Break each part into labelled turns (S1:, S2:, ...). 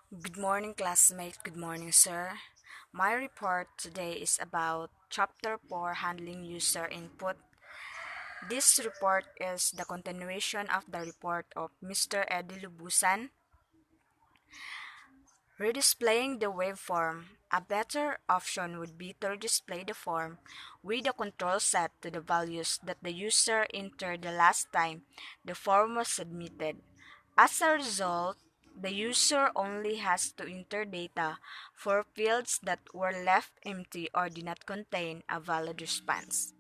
S1: Good morning, classmate. Good morning, sir. My report today is about Chapter 4 Handling User Input. This report is the continuation of the report of Mr. Eddie Lubusan. Redisplaying the waveform. A better option would be to display the form with a control set to the values that the user entered the last time the form was submitted. As a result, the user only has to enter data for fields that were left empty or did not contain a valid response.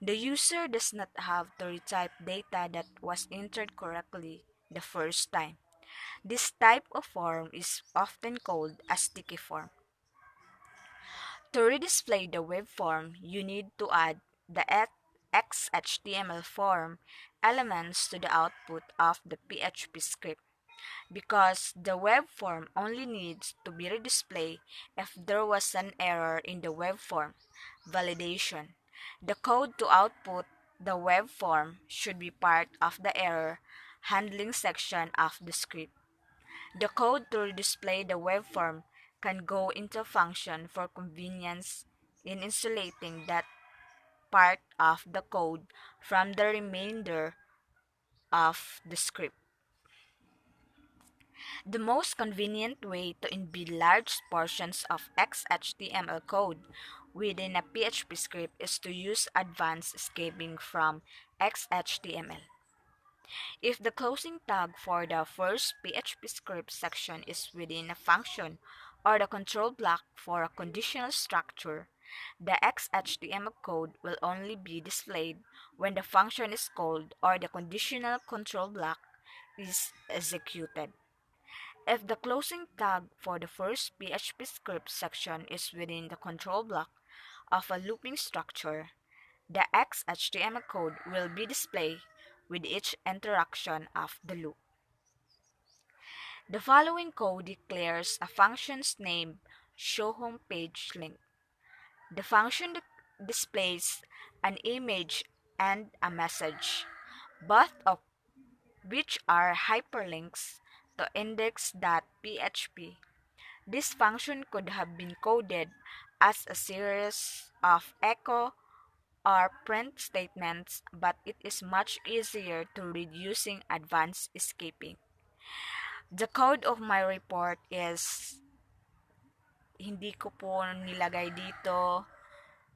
S1: The user does not have to retype data that was entered correctly the first time. This type of form is often called a sticky form. To redisplay the web form, you need to add the XHTML form elements to the output of the PHP script. Because the web form only needs to be redisplayed if there was an error in the web form validation. The code to output the web form should be part of the error handling section of the script. The code to display the web form can go into function for convenience in insulating that part of the code from the remainder of the script. The most convenient way to embed large portions of XHTML code within a PHP script is to use advanced escaping from XHTML. If the closing tag for the first PHP script section is within a function or the control block for a conditional structure, the XHTML code will only be displayed when the function is called or the conditional control block is executed. If the closing tag for the first PHP script section is within the control block of a looping structure, the XHTML code will be displayed with each interaction of the loop. The following code declares a function's name showHomePageLink. The function displays an image and a message, both of which are hyperlinks to index.php. This function could have been coded as a series of echo or print statements, but it is much easier to read using advanced escaping. The code of my report is hindi ko po nilagay dito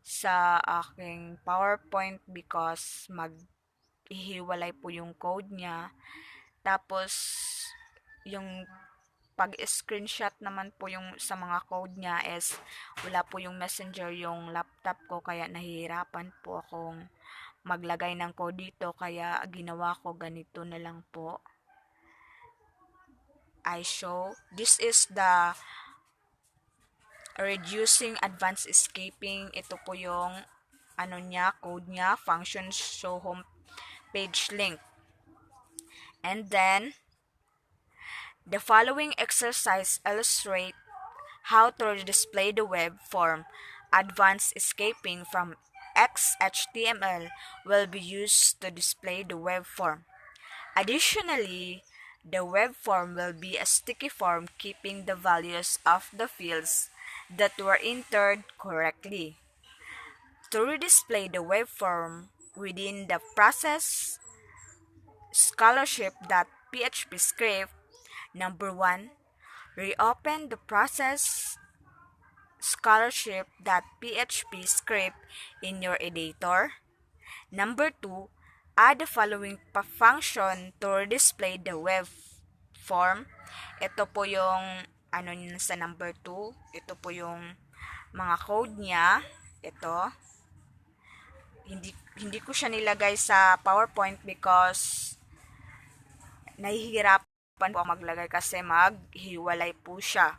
S1: sa aking PowerPoint because maghihiwalay po yung code niya. Tapos, yung pag-screenshot naman po yung sa mga code niya is wala po yung messenger yung laptop ko kaya nahihirapan po akong maglagay ng code dito kaya ginawa ko ganito na lang po. I show. This is the reducing advanced escaping. Ito po yung code niya, function show home page link. And then the following exercise illustrate how to display the web form. Advanced escaping from XHTML will be used to display the web form. Additionally, the web form will be a sticky form keeping the values of the fields that were entered correctly. To redisplay the web form within the process scholarship.php script, number 1, reopen the process scholarship.php script in your editor. Number 2, add the following function to display the web form. Ito po yung sa number 2. Ito po yung mga code niya. Ito. Hindi ko siya nilagay sa PowerPoint because nahihirapan po maglagay kasi maghiwalay po siya.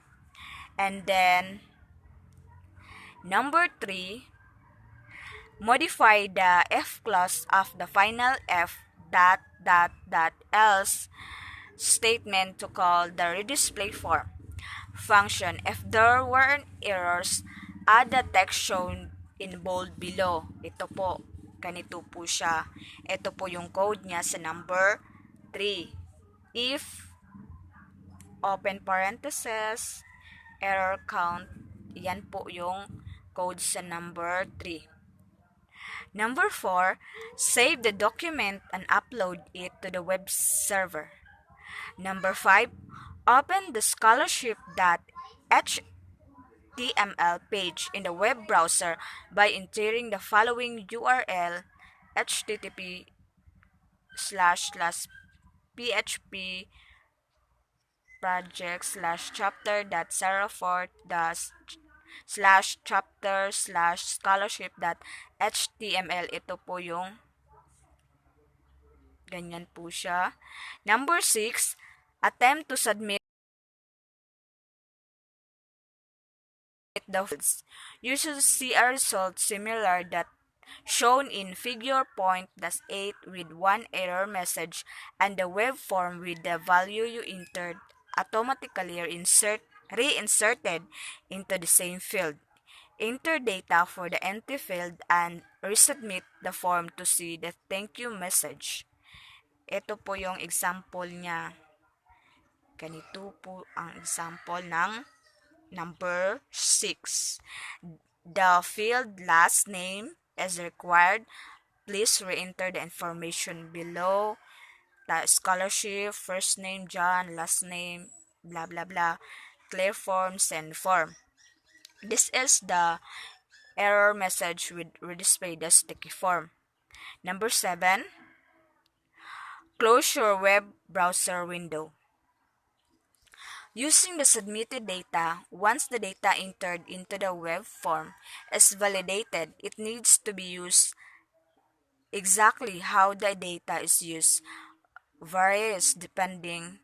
S1: And then number 3, modify the F clause of the final F else statement to call the redisplay form function. If there were errors, add the text shown in bold below. Ito po, ganito po siya. Ito po yung code niya sa number 3. If open parentheses, error count. Yan po yung code sa number 3. Number 4, save the document and upload it to the web server. Number 5, open the scholarship.html page in the web browser by entering the following URL: http://php project/chapter.sarahford/chapter/scholarship.html. Ito po yung ganyan po siya. Number 6, attempt to submit the fields. You should see a result similar that shown in figure 8 with one error message and the web form with the value you entered automatically reinserted into the same field. Enter data for the empty field and resubmit the form to see the thank you message. Ito po yung example niya. Ganito po ang example ng number 6. The field last name is required. Please re-enter the information below. The scholarship, first name John, last name, blah blah blah. Clear form, send form. This is the error message with display the sticky form. Number 7, close your web browser window. Using the submitted data, once the data entered into the web form is validated, it needs to be used. Exactly how the data is used varies depending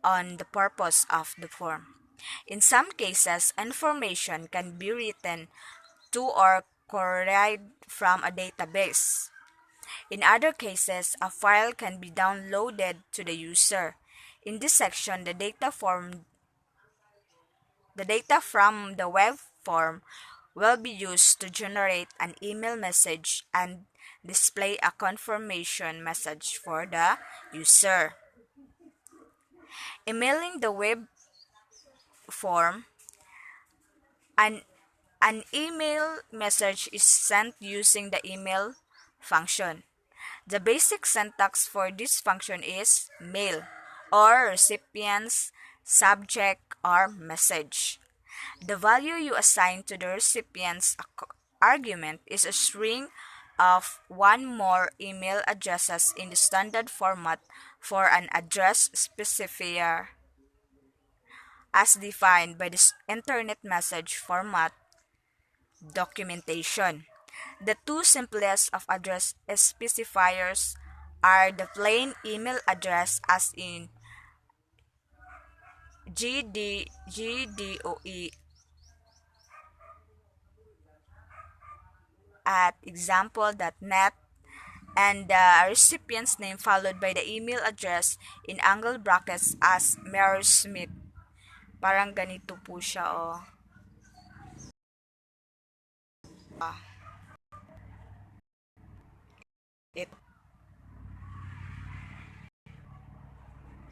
S1: on the purpose of the form. In some cases, information can be written to or queried from a database. In other cases, a file can be downloaded to the user. In this section, the data from the web form will be used to generate an email message and display a confirmation message for the user. Emailing the web form, an email message is sent using the email function. The basic syntax for this function is mail or recipient's subject or message. The value you assign to the recipient's argument is a string of one more email addresses in the standard format for an address specifier as defined by the Internet Message Format documentation. The two simplest of address specifiers are the plain email address as in gdoe at example.net and the recipient's name followed by the email address in angle brackets as Mary Smith. Parang ganito po siya, oh. It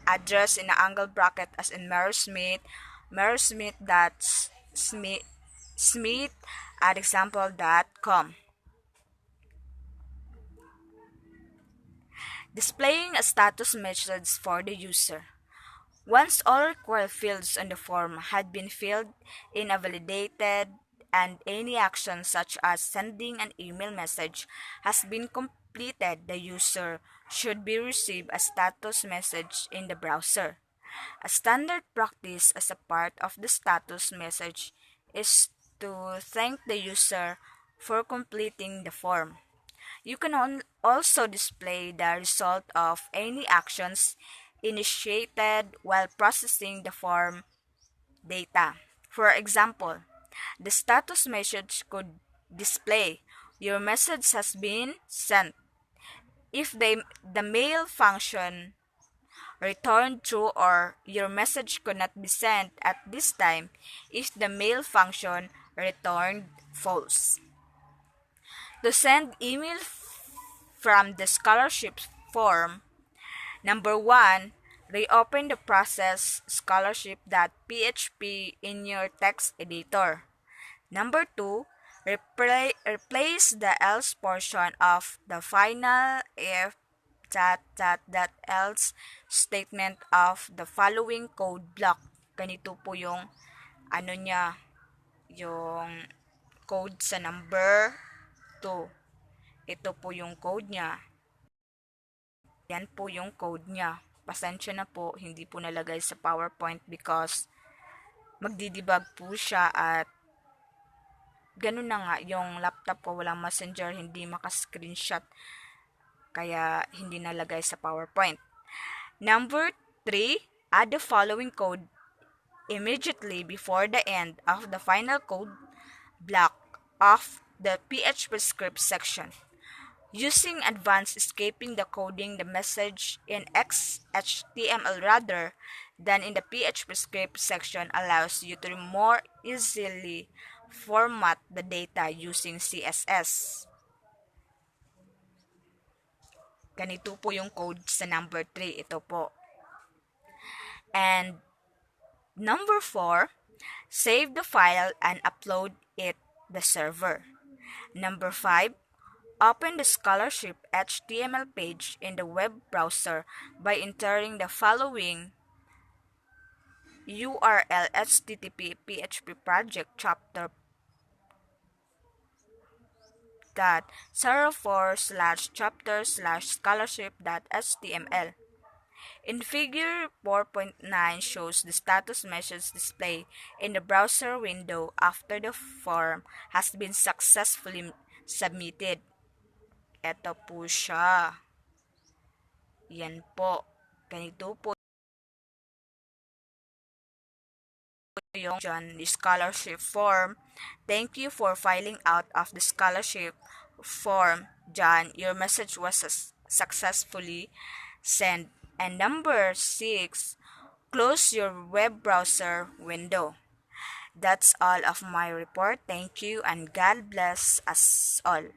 S1: address in an angle bracket as in Mary Smith Smith at example.com. Displaying a status message for the user. Once all required fields on the form had been filled in and validated, and any action such as sending an email message has been completed, the user should be receive a status message in the browser. A standard practice as a part of the status message is to thank the user for completing the form. You can also display the result of any actions initiated while processing the form data. For example, the status message could display, "Your message has been sent." If the mail function returned true, or "Your message could not be sent at this time" if the mail function returned false. To send email from the scholarship form, number 1, Reopen the process scholarship.php in your text editor. Number 2, replace the else portion of the final if that else statement of the following code block. Ganito po yung ano niya, yung code sa number 2. Ito po yung code niya. Yan po yung code niya. Pasensya na po, hindi po nalagay sa PowerPoint because magdidebug po siya at ganun na nga, yung laptop ko walang messenger, hindi maka-screenshot, kaya hindi nalagay sa PowerPoint. Number 3, add the following code immediately before the end of the final code block of the PHP script section. Using advanced escaping the coding the message in XHTML rather than in the PHP script section allows you to more easily format the data using CSS. Ganito po yung code sa number 3. Ito po. And number 4, save the file and upload it the server. Number 5, open the scholarship HTML page in the web browser by entering the following URL http php project chapter .04/chapter/scholarship.html. In figure 4.9 shows the status message display in the browser window after the form has been successfully submitted. Ito po siya. Yan po. Ganito po yung the scholarship form. Thank you for filing out of the scholarship form, John. Your message was successfully sent. And number 6, close your web browser window. That's all of my report. Thank you and God bless us all.